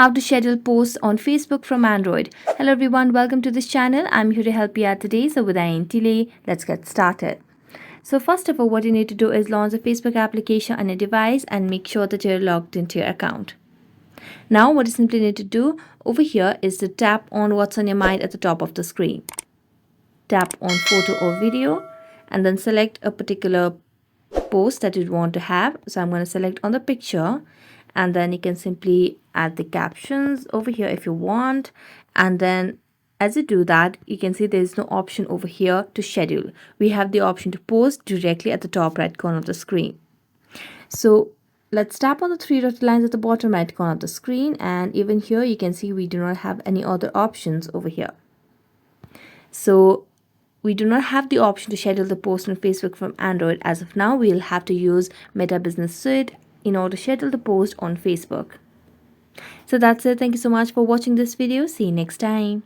how to schedule posts on Facebook from Android. Hello everyone, welcome to this channel. I'm here to help you out today. So without any delay, let's get started. So first of all, what you need to do is launch a Facebook application on your device and make sure that you're logged into your account. Now what you simply need to do over here is to tap on what's on your mind at the top of the screen. Tap on photo or video and then select a particular post that you want to have. So I'm going to select on the picture, and then you can simply add the captions over here if you want. And then as you do that, you can see there is no option over here to schedule. We have the option to post directly at the top right corner of the screen. So let's tap on the three dotted lines at the bottom right corner of the screen, and even here you can see we do not have any other options over here. So we do not have the option to schedule the post on Facebook from Android as of now. We'll have to use Meta Business Suite in order to schedule the post on Facebook. So that's it. Thank you so much for watching this video. See you next time.